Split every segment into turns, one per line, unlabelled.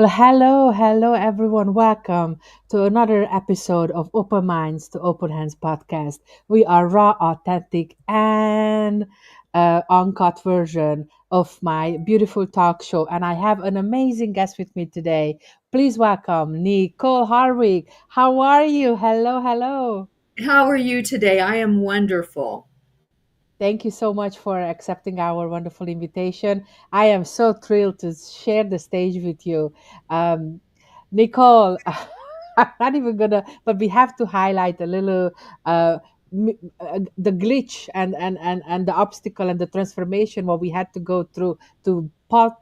Well, hello, everyone. Welcome to another episode of Open Minds to Open Hands podcast. We are raw, authentic, and uncut version of my beautiful talk show, and I have an amazing guest with me today. Please welcome Nicole Harvick. How are you? Hello.
How are you today? I am wonderful.
Thank you so much for accepting our wonderful invitation. I am so thrilled to share the stage with you. Um, Nicole, I'm not even gonna, but we have to highlight a little uh, the glitch and the obstacle and the transformation what we had to go through to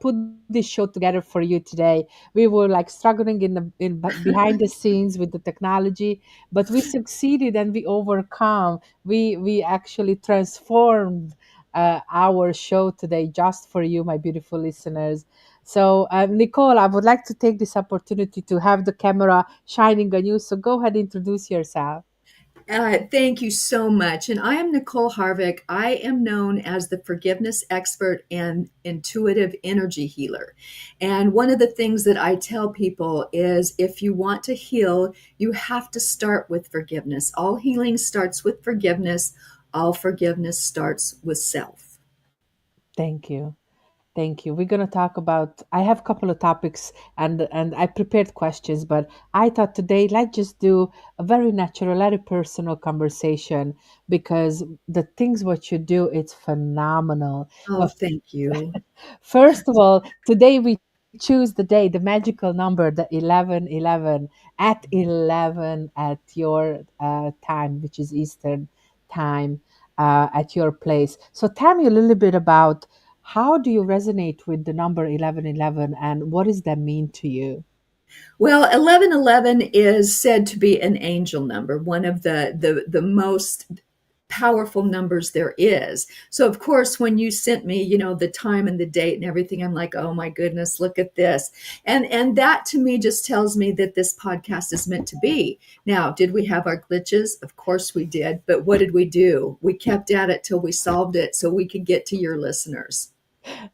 put this show together for you today. We were like struggling behind the scenes with the technology, but we succeeded and we overcome. We actually transformed our show today just for you, my beautiful listeners. So, Nicole, I would like to take this opportunity to have the camera shining on you. So, go ahead, introduce yourself.
Thank you so much. And I am Nicole Harvick. I am known as the forgiveness expert and intuitive energy healer. And one of the things that I tell people is if you want to heal, you have to start with forgiveness. All healing starts with forgiveness, all forgiveness starts with self.
Thank you. Thank you. We're going to talk about, I have a couple of topics and I prepared questions, but I thought today let's just do a very natural, very personal conversation because the things what you do, it's phenomenal.
Oh,
But
thank you.
first of all, today we choose the day, the magical number, the 1111 at 11 at your time, which is Eastern time at your place. So tell me a little bit about how do you resonate with the number 1111 and what does that mean to you?
Well, 1111 is said to be an angel number, one of the most powerful numbers there is. So of course when you sent me, the time and the date and everything, I'm like, "Oh my goodness, look at this." And that to me just tells me that this podcast is meant to be. Now, did we have our glitches? Of course we did, but what did we do? We kept at it till we solved it so we could get to your listeners.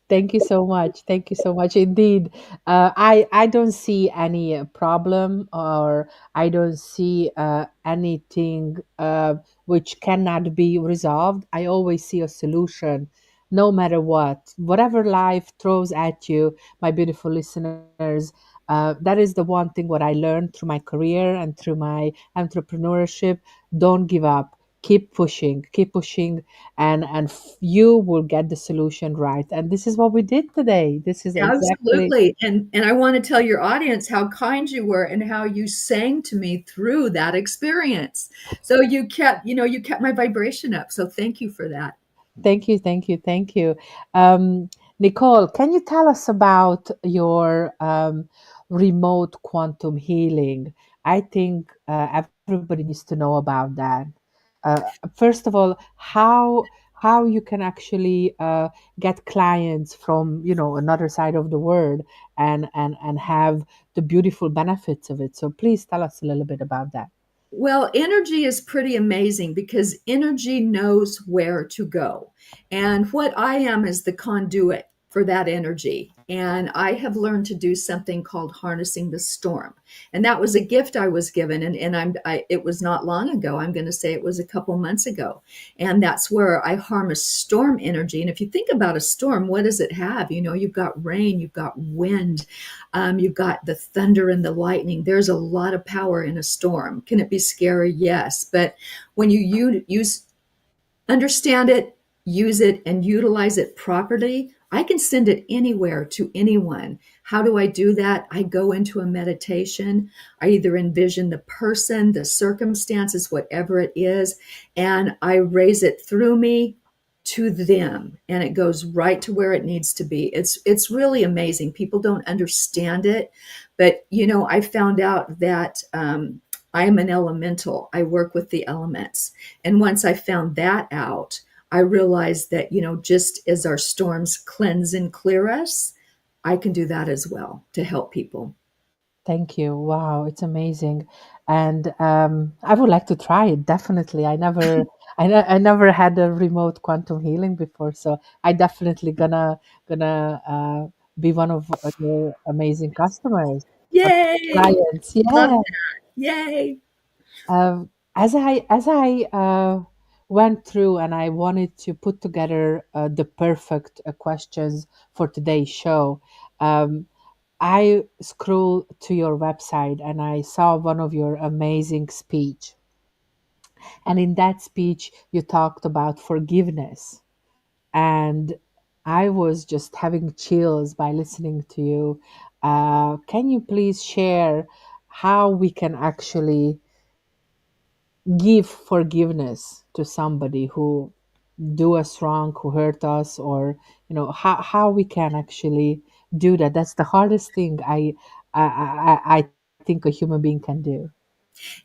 Thank you so much. Thank you so much. Indeed, I don't see any problem or I don't see anything which cannot be resolved. I always see a solution, no matter what, whatever life throws at you, my beautiful listeners. That is the one thing what I learned through my career and through my entrepreneurship. Don't give up. Keep pushing, and you will get the solution right, and this is what we did today. This is exactly.
Absolutely. And I want to tell your audience how kind you were and how you sang to me through that experience. So you kept my vibration up. So thank you for that.
Thank you. um, Nicole, can you tell us about your remote quantum healing? I think everybody needs to know about that. uh, First of all, how you can actually get clients from another side of the world and have the beautiful benefits of it. So please tell us a little bit about that.
Well, energy is pretty amazing because energy knows where to go. And what I am is the conduit for that energy. And I have learned to do something called harnessing the storm. And that was a gift I was given. It was not long ago. I'm going to say it was a couple months ago. And that's where I harness storm energy. And if you think about a storm, what does it have? You've got rain, you've got wind, you've got the thunder and the lightning. There's a lot of power in a storm. Can it be scary? Yes. But when you use, understand it, use it, and utilize it properly, I can send it anywhere to anyone. How do I do that? I go into a meditation. I either envision the person, the circumstances, whatever it is, and I raise it through me to them, and it goes right to where it needs to be. It's really amazing. People don't understand it, but I found out that I am an elemental. I work with the elements, and once I found that out, I realized that, just as our storms cleanse and clear us, I can do that as well to help people.
Thank you. Wow, it's amazing. And I would like to try it, definitely. I never had a remote quantum healing before, so I definitely gonna be one of your amazing customers or
Yay!
clients.
Love
Yeah.
that. Yay!
As I went through and I wanted to put together the perfect questions for today's show, um, I scrolled to your website and I saw one of your amazing speech. And in that speech, you talked about forgiveness. And I was just having chills by listening to you. Can you please share how we can actually give forgiveness to somebody who do us wrong, who hurt us, or how we can actually do that? That's the hardest thing I think a human being can do.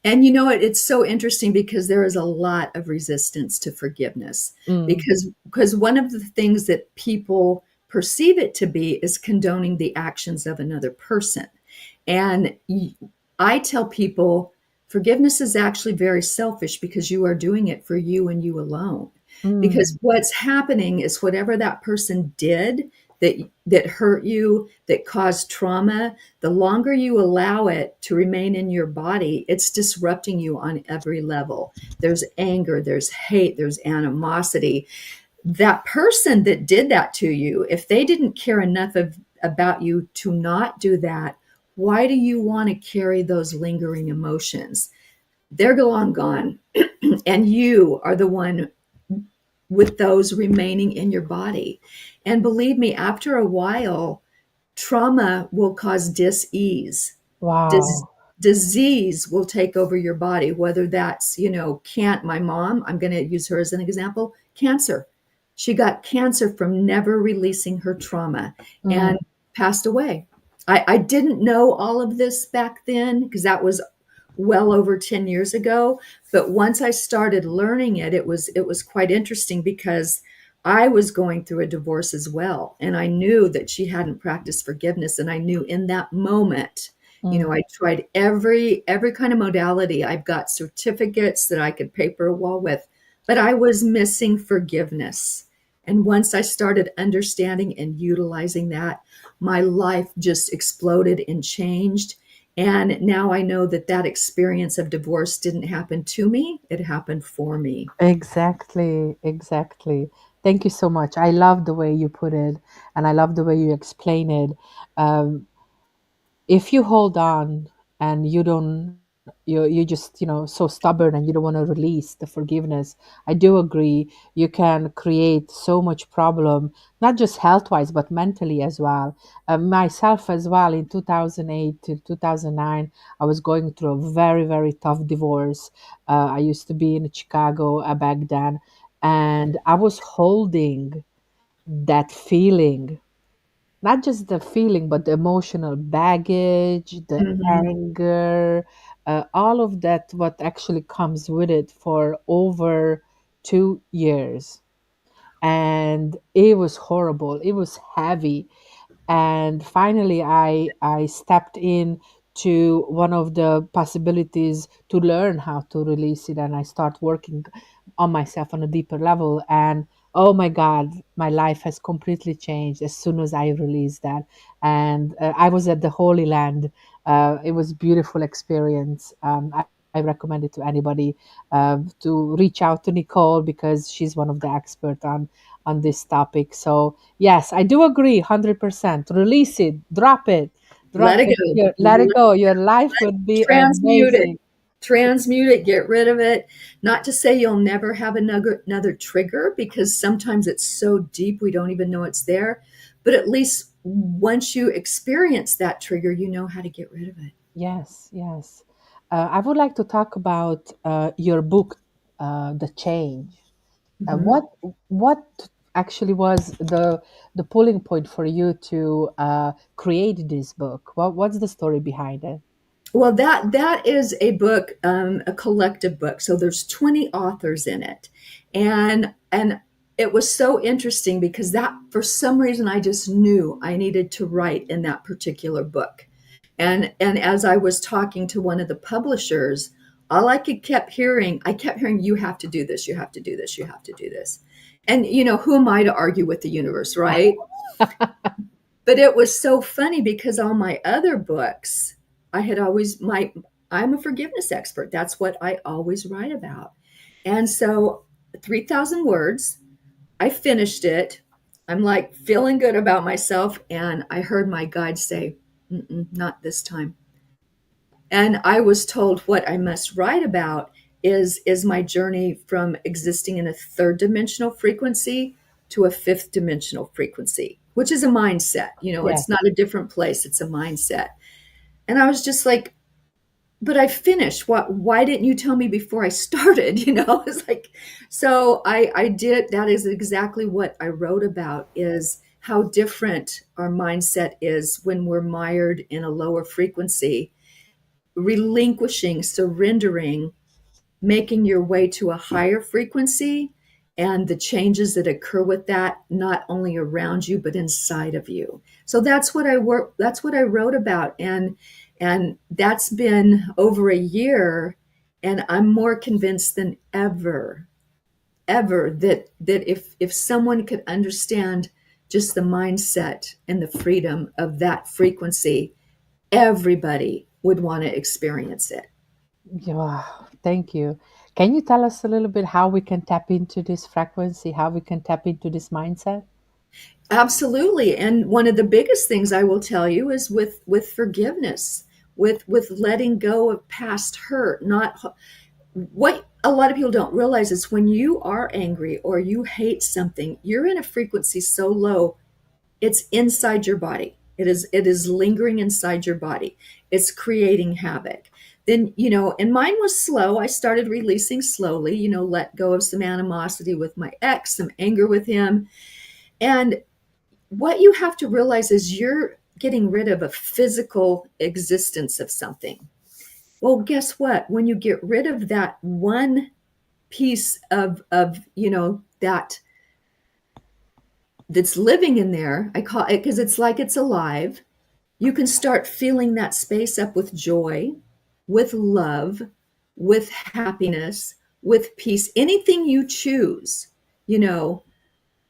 And you know what? It's so interesting because there is a lot of resistance to forgiveness
Mm,
because one of the things that people perceive it to be is condoning the actions of another person. And I tell people forgiveness is actually very selfish because you are doing it for you and you alone. Because
mm,
what's happening is whatever that person did that hurt you, that caused trauma, the longer you allow it to remain in your body, it's disrupting you on every level. There's anger, there's hate, there's animosity. That person that did that to you, if they didn't care enough about you to not do that, why do you want to carry those lingering emotions? They're long gone, and you are the one with those remaining in your body. And believe me, after a while, trauma will cause dis-ease. Dis-
wow.
Disease will take over your body, whether that's, can't my mom, I'm going to use her as an example, cancer. She got cancer from never releasing her trauma
Mm,
and passed away. I didn't know all of this back then because that was well over 10 years ago. But once I started learning it, it was quite interesting because I was going through a divorce as well. And I knew that she hadn't practiced forgiveness. And I knew in that moment,
mm.
I tried every kind of modality. I've got certificates that I could paper a wall with, but I was missing forgiveness. And once I started understanding and utilizing that, my life just exploded and changed. And now I know that that experience of divorce didn't happen to me, it happened for me.
Exactly, exactly. Thank you so much. I love the way you put it, and I love the way you explain it. Um, if you hold on and you just so stubborn and you don't want to release the forgiveness, I do agree you can create so much problem, not just health wise but mentally as well. Myself as well, in 2008 to 2009 I was going through a very, very tough divorce. I used to be in Chicago back then, and I was holding that feeling, not just the feeling, but the emotional baggage, the
Mhm.
anger, all of that, what actually comes with it for over 2 years. And it was horrible. It was heavy. And finally I stepped in to one of the possibilities to learn how to release it, and I start working on myself on a deeper level. And oh my god, my life has completely changed as soon as I released that. And I was at the Holy Land. It was beautiful experience. I recommend it to anybody, to reach out to Nicole because she's one of the experts on this topic. So yes, I do agree 100%. Release it,
Let
drop
it
it,
go.
let it go. Your life would be
Transmute it.
amazing.
Transmute it, get rid of it. Not to say you'll never have another trigger because sometimes it's so deep we don't even know it's there. But at least once you experience that trigger, you know how to get rid of it.
Yes, yes. I would like to talk about your book, The Change. Uh,
Mhm.
what what actually was the pulling point for you to create this book? What's the story behind it?
Well, that is a book, a collective book. So there's 20 authors in it, and it was so interesting because that for some reason I just knew I needed to write in that particular book, and as I was talking to one of the publishers, all I kept hearing, you have to do this, you have to do this, you have to do this, and who am I to argue with the universe, right? But it was so funny because all my other books, I had always my I'm a forgiveness expert. That's what I always write about. And so 3,000 words, I finished it. I'm like feeling good about myself. And I heard my guide say, not this time. And I was told what I must write about is my journey from existing in a third dimensional frequency to a fifth dimensional frequency, which is a mindset.
Yes.
It's not a different place, it's a mindset. And I was just like, but I finished. What? Why didn't you tell me before I started? It's like, so I did. That is exactly what I wrote about, is how different our mindset is when we're mired in a lower frequency, relinquishing, surrendering, making your way to a higher frequency, and the changes that occur with that, not only around you but inside of you. So that's what I wrote about, and that's been over a year, and I'm more convinced than ever that if someone could understand just the mindset and the freedom of that frequency, everybody would want to experience it.
Yeah, thank you. Can you tell us a little bit how we can tap into this frequency, how we can tap into this mindset?
Absolutely. And one of the biggest things I will tell you is with forgiveness, with letting go of past hurt. Not what a lot of people don't realize is when you are angry or you hate something, you're in a frequency so low, it's inside your body. It is lingering inside your body. It's creating havoc. Then, and mine was slow. I started releasing slowly, let go of some animosity with my ex, some anger with him. And what you have to realize is you're getting rid of a physical existence of something. Well, guess what? When you get rid of that one piece of that that's living in there, I call it, because it's like it's alive, you can start filling that space up with joy, with love, with happiness, with peace, anything you choose, you know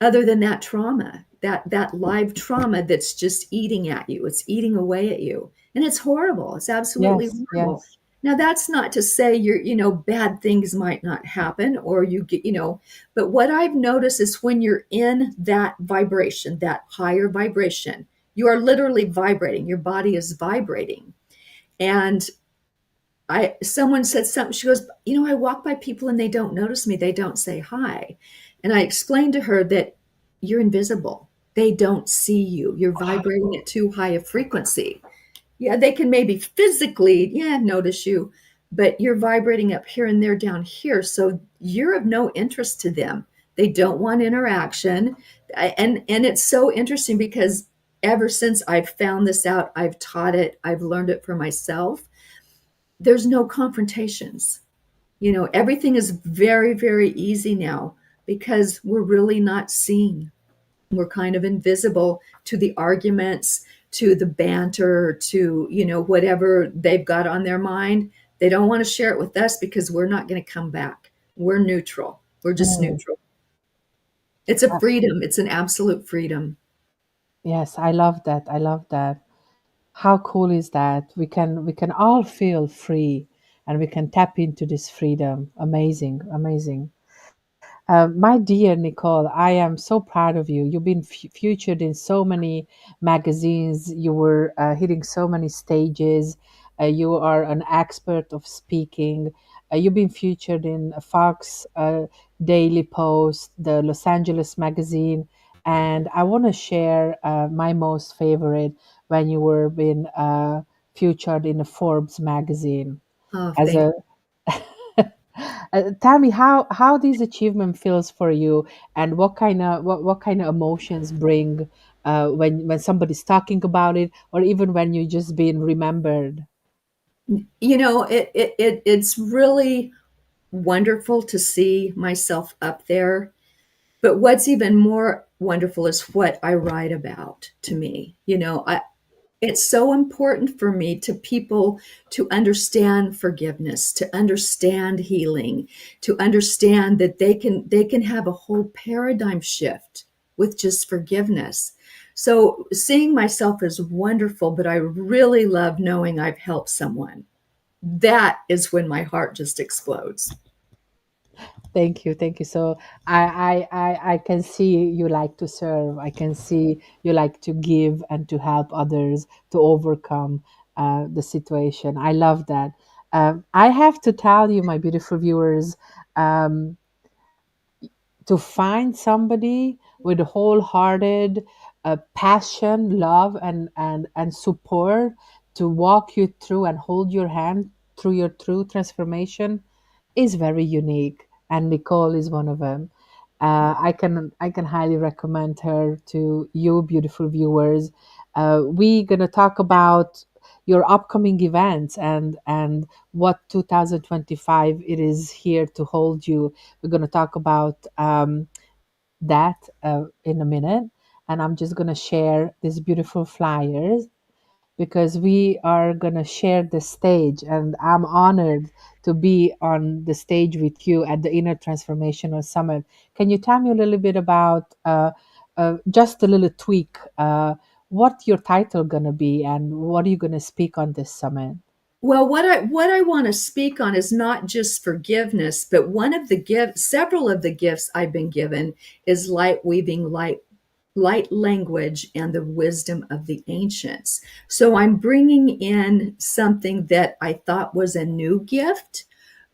other than that trauma, that live trauma that's just eating at you. It's eating away at you. And it's horrible. It's absolutely
Yes,
horrible.
yes.
Now that's not to say bad things might not happen, or but what I've noticed is when you're in that vibration, that higher vibration, you are literally vibrating. Your body is vibrating. And someone said something, she goes, I walk by people and they don't notice me. They don't say hi. And I explained to her that you're invisible. They don't see you. You're vibrating at too high a frequency. Yeah, they can maybe physically, notice you, but you're vibrating up here and they're down here. So you're of no interest to them. They don't want interaction. And it's so interesting because ever since I've found this out, I've taught it, I've learned it for myself. There's no confrontations. Everything is very, very easy now because we're really not seen. We're kind of invisible to the arguments, to the banter, to, whatever they've got on their mind. They don't want to share it with us because we're not going to come back. We're neutral. We're just
Mm.
neutral. It's a
Uh,
freedom. It's an absolute freedom.
yes, I love that. I love that. How cool is that? We can all feel free and we can tap into this freedom. Amazing, amazing. My dear Nicole, I am so proud of you. You've been featured in so many magazines. You were hitting so many stages. You are an expert of speaking. You've been featured in Fox, Daily Post, the Los Angeles magazine, and I want to share my most favorite when you were being featured in the Forbes magazine
Oh,
as
thank
a tell me how this achievement feels for you, and what kind of emotions bring when somebody's talking about it, or even when you just being remembered.
it's really wonderful to see myself up there. But what's even more wonderful is what I write about to me. It's so important for me to people to understand forgiveness, to understand healing, to understand that they can have a whole paradigm shift with just forgiveness. So seeing myself is wonderful, but I really love knowing I've helped someone. That is when my heart just explodes.
Thank you, thank you. So I can see you like to serve. I can see you like to give and to help others to overcome the situation. I love that. I have to tell you, my beautiful viewers, um, to find somebody with wholehearted passion, love, and support to walk you through and hold your hand through your true transformation is very unique, and Nicole is one of them. I can highly recommend her to you, beautiful viewers. We're gonna talk about your upcoming events and what 2025 it is here to hold you. We're gonna talk about that in a minute, and I'm just gonna share these beautiful flyers because we are going to share the stage, and I'm honored to be on the stage with you at the Inner Transformational Summit. Can you tell me a little bit about just a little tweak, what your title going to be and what are you going to speak on this summit?
Well, what I want to speak on is not just forgiveness, but one of the gifts, several of the gifts I've been given is light weaving, light language, and the wisdom of the ancients. So I'm bringing in something that I thought was a new gift,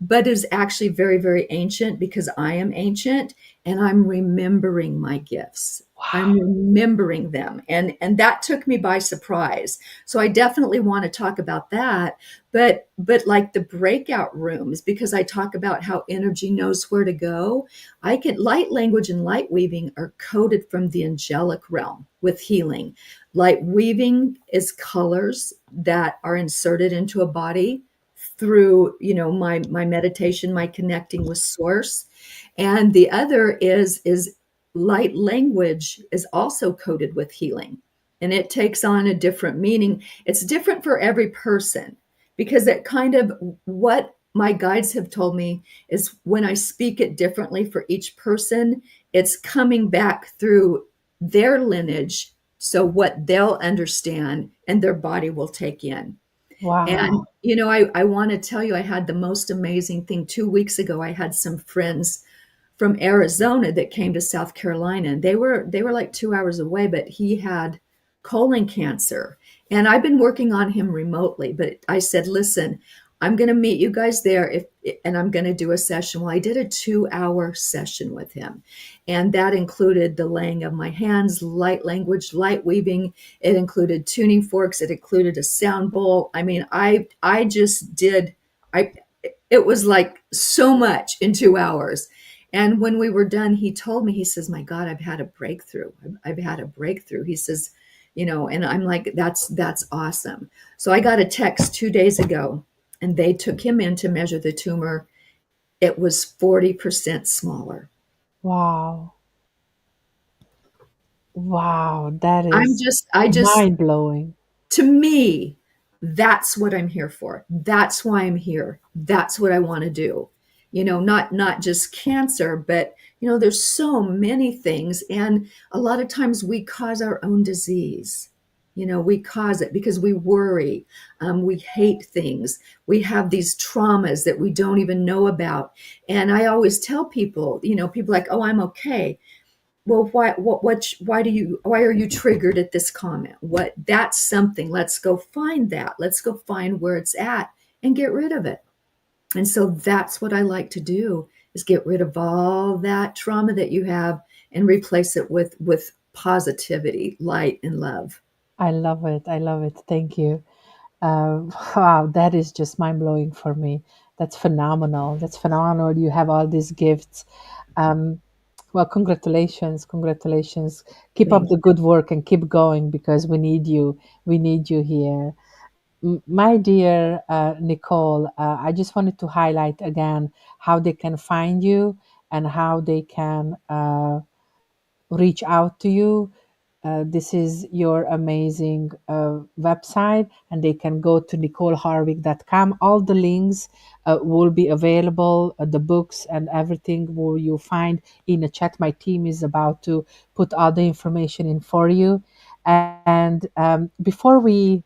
but is actually very, very ancient because I am ancient and I'm remembering my gifts. I'm
Wow.
remembering them, and that took me by surprise. So I definitely want to talk about that, but like the breakout rooms, because I talk about how energy knows where to go. I can light language and light weaving are coded from the angelic realm with healing. Light weaving is colors that are inserted into a body through, my meditation, my connecting with source. And the other is light language is also coded with healing, and it takes on a different meaning. It's different for every person because it kind of, what my guides have told me is when I speak it differently for each person, it's coming back through their lineage. So what they'll understand and their body will take in. And,
Wow.
I want to tell you, I had the most amazing thing 2 weeks ago. I had some friends from Arizona that came to South Carolina, and they were like 2 hours away, but he had colon cancer. And I've been working on him remotely, but I said, listen, I'm going to meet you guys there and I'm going to do a session. Well, I did a 2-hour session with him. And that included the laying of my hands, light language, light weaving. It included tuning forks. It included a sound bowl. I mean, I just did, I, it was like so much in 2 hours. And when we were done, he told me, he says, my God, I've had a breakthrough. I've had a breakthrough. He says, and I'm like, that's awesome. So I got a text 2 days ago, and they took him in to measure the tumor. It was 40% smaller.
Wow. Wow. That
I'm
is
just, I just
mind blowing.
To me, that's what I'm here for. That's why I'm here. That's what I want to do. Not just cancer, but there's so many things, and a lot of times we cause our own disease. We cause it because we worry, we hate things, we have these traumas that we don't even know about. And I always tell people, people like, oh, I'm okay. Well, why are you triggered at this comment? That's something. Let's go find that. Let's go find where it's at and get rid of it. And so that's what I like to do, is get rid of all that trauma that you have and replace it with positivity, light, and love.
I love it. I love it. Thank you. Wow, that is just mind blowing for me. That's phenomenal. That's phenomenal. You have all these gifts. Um, well, congratulations, congratulations. Keep up
Thank
the
you.
good work and keep going because we need you. We need you here. My dear Nicole, I just wanted to highlight again how they can find you and how they can reach out to you. This is your amazing website, and they can go to nicoleharvick.com. All the links will be available, the books and everything will you find in a chat. My team is about to put all the information in for you. And before we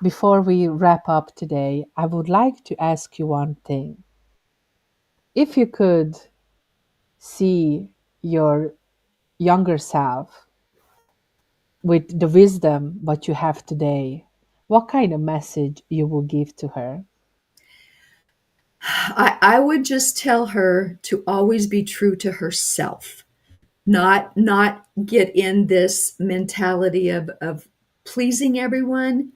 wrap up today, I would like to ask you one thing. If you could see your younger self with the wisdom what you have today, what kind of message you will give to her?
I would just tell her to always be true to herself, not get in this mentality of pleasing everyone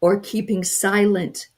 or keeping silent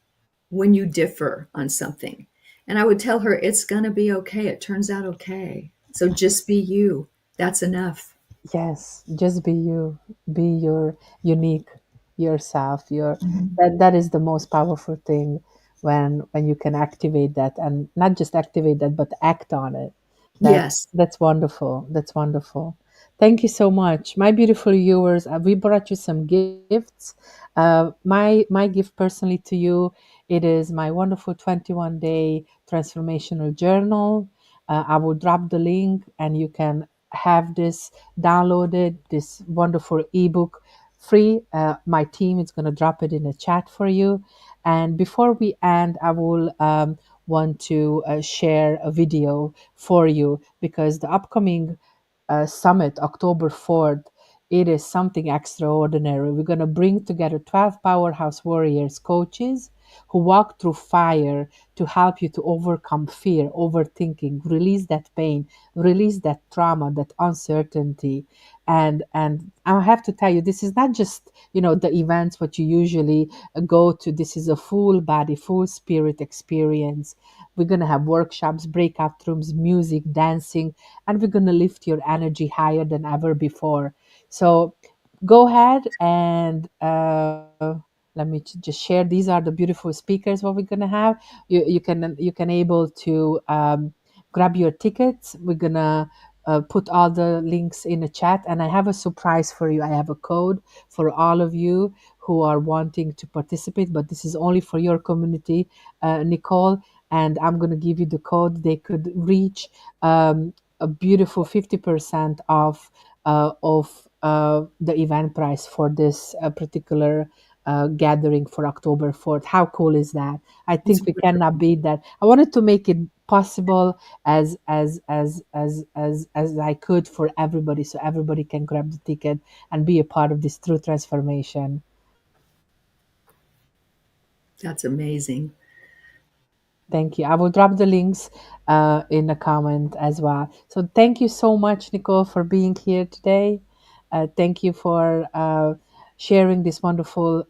when you differ on something. And I would tell her it's going to be okay. It turns out okay. So just be you. That's enough.
Yes, just be you. Be your unique yourself. Your
Mhm.
that is the most powerful thing when you can activate that, and not just activate that but act on it.
Yes.
That's wonderful. That's wonderful. Thank you so much. My beautiful viewers, we brought you some gifts. My gift personally to you, it is my wonderful 21-day transformational journal. I will drop the link and you can have this downloaded, this wonderful ebook free. My team is going to drop it in a chat for you. And before we end, I will want to share a video for you because the upcoming summit, October 4th, it is something extraordinary. We're going to bring together 12 powerhouse warriors, coaches who walk through fire to help you to overcome fear, overthinking, release that pain, release that trauma, that uncertainty. And I have to tell you, this is not just, the events what you usually go to. This is a full body, full spirit experience. We're going to have workshops, breakout rooms, music, dancing, and we're going to lift your energy higher than ever before. So go ahead and let me just share. These are the beautiful speakers what we're going to have. You can able to grab your tickets. We're going to put all the links in the chat, and I have a surprise for you. I have a code for all of you who are wanting to participate, but this is only for your community, Nicole, and I'm going to give you the code. They could reach a beautiful 50% off of the event price for this particular gathering for October 4th. How cool is that? I
It's
think we cannot beat that. I wanted to make it possible as I could for everybody, so everybody can grab the ticket and be a part of this true transformation.
That's amazing.
Thank you. I will drop the links in the comment as well. So thank you so much, Nicole, for being here today. Thank you for sharing this wonderful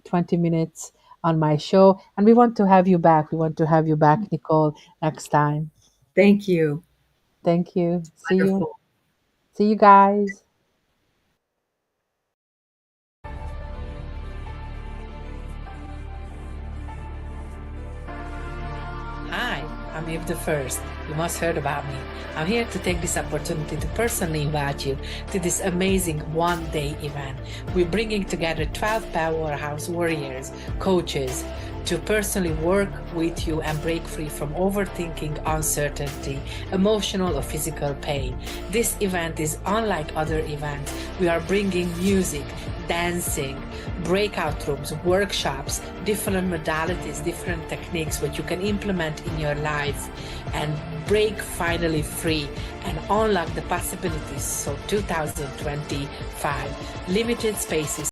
20 minutes on my show. And we want to have you back. We want to have you back, Nicole, next time.
Thank you.
Thank you. See you.
Wonderful.
See you guys. Hi, I'm Eve the First. You must heard about me. I'm here to take this opportunity to personally invite you to this amazing one-day event. We're bringing together 12 powerhouse warriors, coaches, to personally work with you and break free from overthinking, uncertainty, emotional or physical pain. This event is unlike other events. We are bringing music, dancing, breakout rooms, workshops, different modalities, different techniques what you can implement in your life and break finally free and unlock the possibilities. So 2025, limited spaces.